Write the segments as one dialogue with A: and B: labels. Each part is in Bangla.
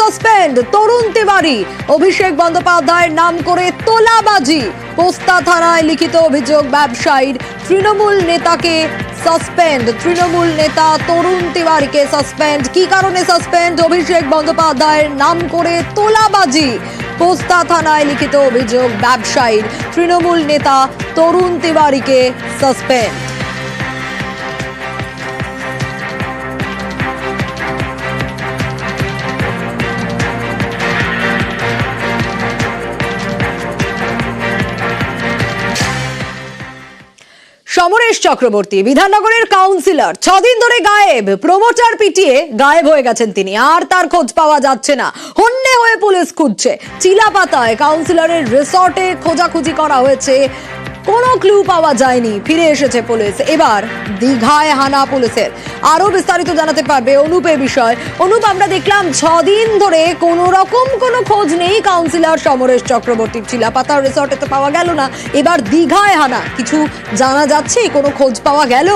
A: সাসপেন্ড তরুণ তিওয়ারি। অভিষেক বন্দ্যোপাধ্যায়ের নাম করে তোলাবাজি। পোস্তা থানায় লিখিত অভিযোগ ব্যবসায়ীর। তৃণমূল নেতাকে সাসপেন্ড। তৃণমূল নেতা তরুণ তিওয়ারিকে সাসপেন্ড। কি কারণে সাসপেন্ড? অভিষেক বন্দ্যোপাধ্যায়ের নাম করে তোলাবাজি। পোস্তা থানায় লিখিত অভিযোগ ব্যবসায়ীর। তৃণমূল নেতা তরুণ তিওয়ারিকে সাসপেন্ড। সমরেশ চক্রবর্তী বিধাননগরের কাউন্সিলর 6 দিন ধরে গায়েব। প্রমোটার পিটিয়ে গায়েব হয়ে গেছেন তিনি, আর তার খোঁজ পাওয়া যাচ্ছে না। হন্যে হয়ে পুলিশ খুঁজছে। চিলাপাতায় কাউন্সিলরের রিসর্টে খোঁজাখুঁজি করা হয়েছে, কোনো ক্লু পাওয়া যায়নি। ফিরে এসেছে পুলিশ। এবার দীঘায় হানা পুলিশের। আরো বিস্তারিত জানাতে পারবে অনুপ এ বিষয়। অনুপ, আমরা দেখলাম 6 দিন ধরে কোনো রকম কোনো খোঁজ নেই কাউন্সিলর সমরেশ চক্রবর্তীর। চিলাপাতার রিসর্টে তো পাওয়া গেল না, এবার দীঘায় হানা। কিছু জানা যাচ্ছে? কোনো খোঁজ পাওয়া গেল?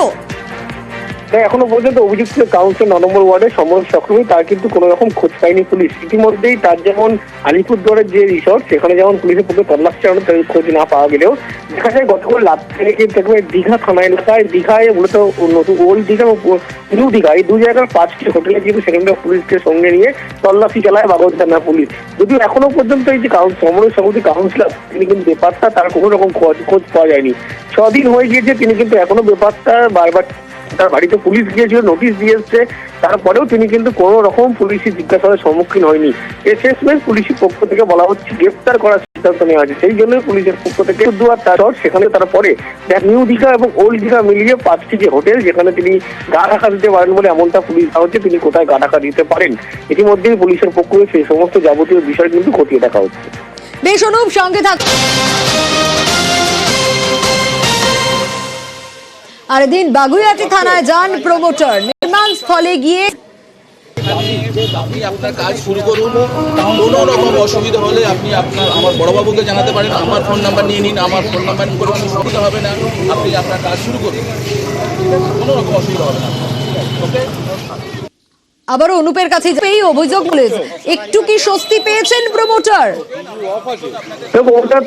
B: এখনো পর্যন্ত অভিযুক্ত কাউন্সিলর 9 নম্বর ওয়ার্ডে সমরেশ চক্রবর্তী, তার কিন্তু কোনো রকম খোঁজ পায়নি পুলিশ। ইতিমধ্যেই তার যেমন আলিপুরদুয়ারের যে রিসর্ট, সেখানে যেমন পুলিশের পক্ষে তল্লাশি চালানো, তার খোঁজ না পাওয়া গেলেও দেখা যায় গতকাল রাত থেকে কিন্তু দীঘা থানা এলাকায়, দীঘায় মূলত নতুন ওল্ড দীঘা ও নিউ দীঘা, এই 2 জায়গার 5টি হোটেলে কিন্তু সেখানে পুলিশকে সঙ্গে নিয়ে তল্লাশি চালায় বাগড়ি থানা পুলিশ। যদিও এখনো পর্যন্ত এই যে সমরেশ চক্রবর্তী কাউন্সিলর, তিনি কিন্তু বেপাত্তা, তার কোনো রকম খোঁজ পাওয়া যায়নি। 6 দিন হয়ে গিয়েছে, তিনি কিন্তু এখনো বেপাত্তা। বারবার তার বাড়িতে পুলিশ গিয়েছিল, নোটিশ দিয়ে এসছে, তারপরেও তিনি কিন্তু কোনো রকম পুলিশি জিজ্ঞাসাবাদের সম্মুখীন হয়নি। শেষমেশ পুলিশের পক্ষ থেকে বলা হচ্ছে গ্রেফতার করার সিদ্ধান্ত নেওয়া হয়েছে। সেই জন্য পুলিশের পক্ষ থেকে সেখানে তারা পরে নিউ দীঘা এবং ওল্ড দীঘা মিলিয়ে 5টি যে হোটেল, যেখানে তিনি গা ঢাকা দিতে পারেন বলে এমনটা পুলিশ হচ্ছে, তিনি কোথায় গা ঢাকা দিতে পারেন। ইতিমধ্যেই পুলিশের পক্ষ থেকে সেই সমস্ত যাবতীয় বিষয় কিন্তু খতিয়ে দেখা হচ্ছে।
A: বেশ অনুপ, সঙ্গে থাক। আর এদিন বাগুইআটি থানায় যান প্রমোটার। নির্মাণ স্থলে গিয়ে
C: আপনি আপনার কাজ শুরু করুন। কোনো রকম অসুবিধা হলে আপনি আমার বড়বাবুকে জানাতে পারেন। আমার ফোন নাম্বার নিয়ে নিন, আমার ফোন নাম্বার করে কোনো সুবিধা হবে না। আপনি আপনার কাজ শুরু করুন, কোনো রকম অসুবিধা হবে না। ওকে,
A: আবারও অনুপের কাছে এই অভিযোগ পুলিশ। একটু কি স্বস্তি পেয়েছেন প্রমোটার?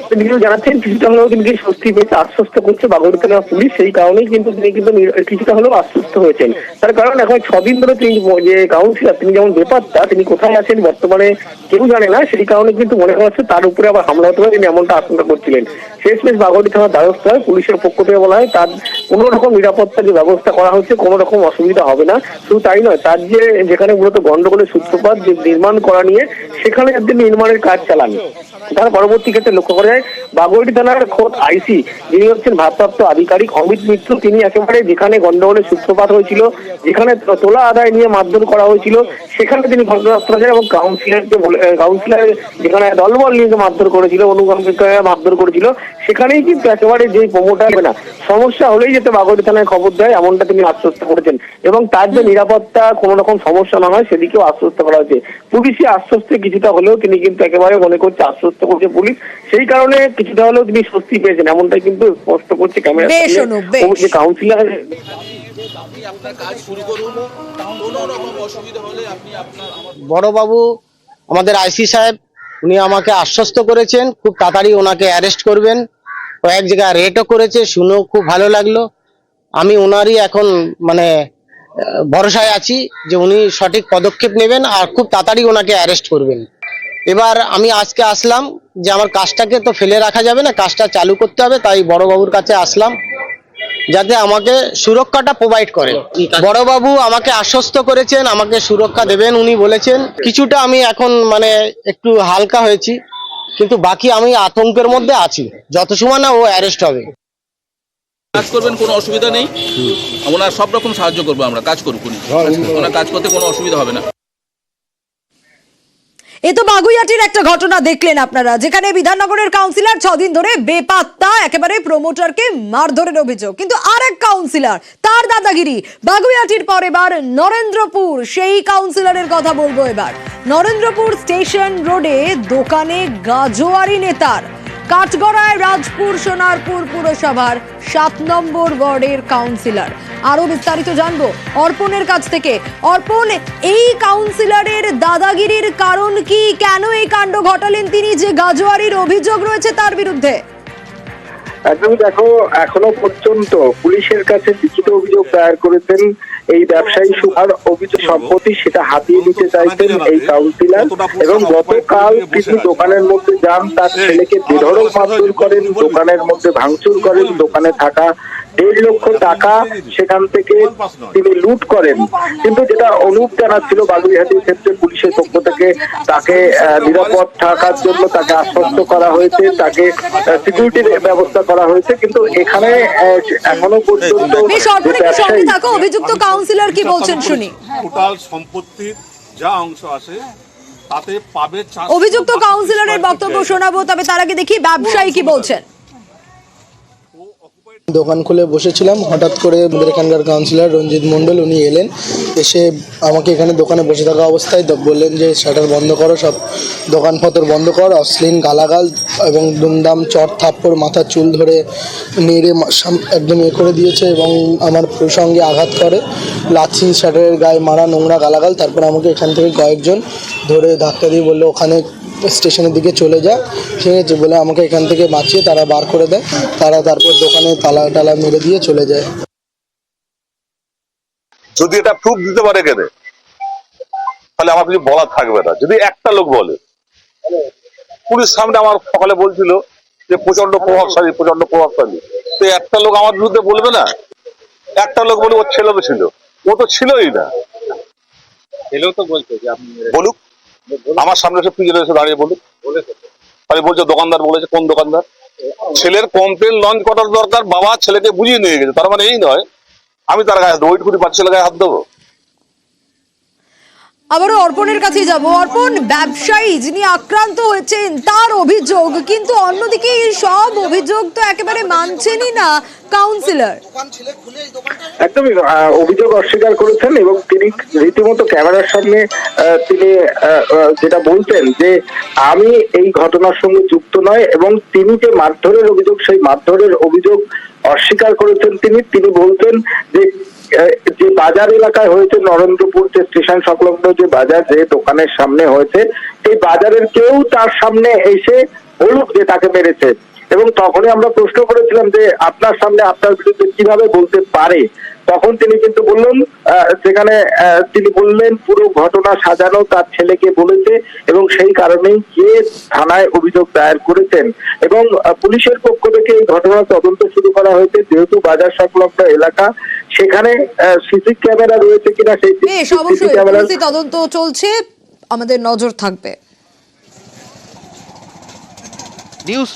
B: তিনি জানাচ্ছেন কিছুটা হলেও তিনি স্বস্তি পেয়েছে, আশ্বস্ত করছে বাগড়ি থানা পুলিশ। সেই কারণেই কিন্তু তিনি কিন্তু কিছুটা হলেও আশ্বস্ত হয়েছেন। তার কারণ এখন 6 দিন ধরে তিনি যে কাউন্সিলর, তিনি যেমন বেপাত্তা, তিনি কোথায় আছেন বর্তমানে কেউ জানে না। সেই কারণে কিন্তু মনে হচ্ছে তার উপরে আবার হামলা হতে পারে, তিনি এমনটা আশঙ্কা করছিলেন। শেষমেশ বাগড়ি থানার দ্বারস্থ হয়। পুলিশের পক্ষ থেকে বলা হয় তার কোনো রকম নিরাপত্তার যে ব্যবস্থা করা হচ্ছে, কোনো রকম অসুবিধা হবে না। শুধু তাই নয়, তার যেখানে মূলত গন্ডগোলের সূত্রপাত যে নির্মাণ করা নিয়ে, সেখানে একদিন নির্মাণের কাজ চালান। তার পরবর্তী ক্ষেত্রে লক্ষ্য করা যায় বাগড়ি থানার খোদ আইসি, যিনি হচ্ছেন ভারপ্রাপ্ত আধিকারিক অমিত মিত্র, তিনি একেবারে যেখানে গন্ডগোলের সূত্রপাত হয়েছিল, যেখানে তোলা আদায় নিয়ে মারধর করা হয়েছিল, সেখানে তিনি ঘটনাস্থলে যান এবং কাউন্সিলর যেখানে দলবল নিয়ে মারধর করেছিল, অনুগামীকে মারধর করেছিল, সেখানেই কিন্তু একেবারে যে প্রমোটার না সমস্যা হলেই যেতে বাগড়ি থানায় খবর দেয়, এমনটা তিনি আশ্বস্ত করেছেন। এবং তার যে নিরাপত্তা কোনো রকম সমস্যা না হয়, সেদিকেও আশ্বস্ত করা হয়েছে। পুলিশি আশ্বস্তে কিছুটা হলেও তিনি কিন্তু একেবারে মনে করছে, আশ্বস্ত করছে পুলিশ। সেই কারণে কিছুটা হলেও তিনি স্বস্তি পেয়েছেন, এমনটাই কিন্তু স্পষ্ট করছে ক্যামেরা যে কাউন্সিলর।
C: আপনি আপনার কাজ শুরু করুন, কোনো রকম অসুবিধা হলে আপনি
D: বড়বাবু আমাদের আইসি সাহেব, উনি আমাকে আশ্বস্ত করেছেন খুব তাড়াতাড়ি ওনাকে অ্যারেস্ট করবেন। কয়েক জায়গায় রেটও করেছে, শুনেও খুব ভালো লাগলো। আমি ওনারই এখন ভরসায় আছি যে উনি সঠিক পদক্ষেপ নেবেন আর খুব তাড়াতাড়ি ওনাকে অ্যারেস্ট করবেন। এবার আমি আজকে আসলাম যে আমার কাজটাকে তো ফেলে রাখা যাবে না, কাজটা চালু করতে হবে। তাই বড়বাবুর কাছে আসলাম যাতে আমাকে সুরক্ষাটা প্রোভাইড করে। বড়বাবু আমাকে আশ্বস্ত করেছেন আমাকে সুরক্ষা দেবেন। উনি বলেছেন কিছুটা আমি এখন একটু হালকা হয়েছি, কিন্তু বাকি আমি আতঙ্কের মধ্যে আছি যত সময় না ও অ্যারেস্ট হবে।
C: কাজ করবেন, কোনো অসুবিধা নেই। ওনার সব রকম সাহায্য করবো আমরা, কাজ করুক উনি। ওনার কাজ করতে কোনো অসুবিধা হবে না।
A: এ তো বাগুইআটির একটা ঘটনা দেখলেন আপনারা, যেখানে বিধাননগরের কাউন্সিলর 6 দিন ধরে বেপাত্তা, একেবারে প্রমোটারকে মারধরের অভিযোগ। কিন্তু আরেক কাউন্সিলর, তার দাদাগিরি। বাগুইআটির পর এবার নরেন্দ্রপুর, সেই কাউন্সিলরের কথা বলবো এবার। নরেন্দ্রপুর স্টেশন রোডে দোকানে গাজোয়ারি নেতার। কাঠগড়ায় রাজপুর সোনারপুর পুরসভার 7 নম্বর ওয়ার্ডের কাউন্সিলর। আরো বিস্তারিত জানবো অর্পণের কাছ থেকে। অর্পণ, এই কাউন্সিলরের দাদাগিরির কারণ কি? কেন এই কাণ্ড ঘটালেন তিনি, যে গাজোয়ারির অভিযোগ রয়েছে তার বিরুদ্ধে?
B: একদম, দেখো এখনো পর্যন্ত পুলিশের কাছে লিখিত অভিযোগ দায়ের করেছেন এই ব্যবসায়ী সুভার অভিযোগ সম্পত্তি সেটা হাতিয়ে নিতে চাইছেন এই কাউন্সিলর, এবং গতকাল তিনি দোকানের মধ্যে যান, তার ছেলেকে বেধড়ক মারধর করেন, দোকানের মধ্যে ভাঙচুর করেন, দোকানে থাকা 1.5 লক্ষ টাকা সেখান থেকে তিনি লুট করেন। কিন্তু যেটা অনুপ জানাচ্ছিল বাগুইহাটির ক্ষেত্রে পুলিশের পক্ষ থেকে তাকে নিরাপদ থাকার জন্য তাকে আশ্বস্ত করা হয়েছে, তাকে সিকিউরিটির ব্যবস্থা করা হয়েছে, কিন্তু এখানে এখনো পর্যন্ত
A: বেশ, অর্পণ একটু সঙ্গে থাকো। অভিযুক্ত কাউন্সিলর কি বলছেন শুনি।
E: টোটাল সম্পত্তির যা অংশ আছে তাতে পাবে।
A: অভিযুক্ত কাউন্সিলরের বক্তব্য শোনাবো, তবে তার আগে দেখি ব্যবসায়ী কি বলছেন।
F: দোকান খুলে বসেছিলাম, হঠাৎ করে আমাদের এখানকার কাউন্সিলর রঞ্জিত মণ্ডল উনি এলেন, এসে আমাকে এখানে দোকানে বসে থাকা অবস্থায় বললেন যে শাটার বন্ধ করো, সব দোকানপত্র বন্ধ কর। অশ্লীল গালাগাল এবং দুমদাম চট থাপ্পড়, মাথার চুল ধরে নেড়ে একদম করে দিয়েছে এবং আমার সঙ্গে আঘাত করে, লাঠি শাটারের গায়ে মারা, নোংরা গালাগাল। তারপর আমাকে এখান থেকে কয়েকজন ধরে ধাক্কা দিয়ে বললো ওখানে স্টেশনের দিকে চলে যা, ঠিক আছে বলে আমাকে এখান থেকে বাঁচিয়ে তারা বার করে দেয়। তারা তারপর দোকানে তালা টালা মেরে দিয়ে চলে যায়।
G: যদি এটা প্রুফ দিতে পারে কেন, তাহলে আমার কিছু বলার থাকবে না। যদি একটা লোক বলে, পুলিশ সামনে আমার সকালে বলছিল যে প্রচন্ড প্রভাবশালী, তো একটা লোক আমার বিরুদ্ধে বলবে না? একটা লোক বলে ওর ছেলে তো ছিল, ও তো ছিলই না। ছেলেও তো বলছে যে আপনি বলুক, আমার সামনে এসে পিছনে এসে দাঁড়িয়ে বলুক। তাহলে বলছে দোকানদার বলেছে। কোন দোকানদার? ছেলের কমপ্লেন লঞ্চ করার দরকার, বাবা ছেলেকে বুঝিয়ে নিয়ে গেছে, তার মানে এই নয় আমি তার গায়ে ওইট করে বাচ্চার গায়ে হাত দেবো।
A: আবারও অর্পণের কাছে যাব। অর্পণ, ব্যবসায়ী যিনি আক্রান্ত হয়েছেন তার অভিযোগ, কিন্তু অন্যদিকে এই সব অভিযোগ তো একেবারে মানছেনই না কাউন্সিলর।
B: একদমই অভিযোগ অস্বীকার করেছেন এবং তিনি রীতিমতো ক্যামেরার সামনে তিনি যেটা বলতেন যে আমি এই ঘটনার সঙ্গে যুক্ত নয়, এবং তিনি যে মারধরের অভিযোগ সেই মারধরের অভিযোগ অস্বীকার করেছেন। তিনি বলতেন যে যে বাজার এলাকায় হয়েছে, নরেন্দ্রপুর যে স্টেশন সংলগ্ন যে বাজার, যে দোকানের সামনে হয়েছে, সেই বাজারের কেউ তার সামনে এসে বলুক যে তাকে মেরেছে। এবং তখনই আমরা প্রশ্ন করেছিলাম যে আপনার সামনে আপনার বিরুদ্ধে কিভাবে বলতে পারে, তখন তিনি কিন্তু বললেন, সেখানে তিনি বললেন পুরো ঘটনা সাজানো তার ছেলেকে বলেছে এবং সেই কারণেই যে থানায় অভিযোগ দায়ের করেছেন। এবং পুলিশের পক্ষ থেকে এই ঘটনার তদন্ত শুরু করা হয়েছে, যেহেতু বাজার সংলগ্ন এলাকা, সেখানে সিসি ক্যামেরা রয়েছে কিনা সেই সিসি ক্যামেরা
A: তদন্ত চলছে, আমাদের নজর থাকবে।
H: নিউজ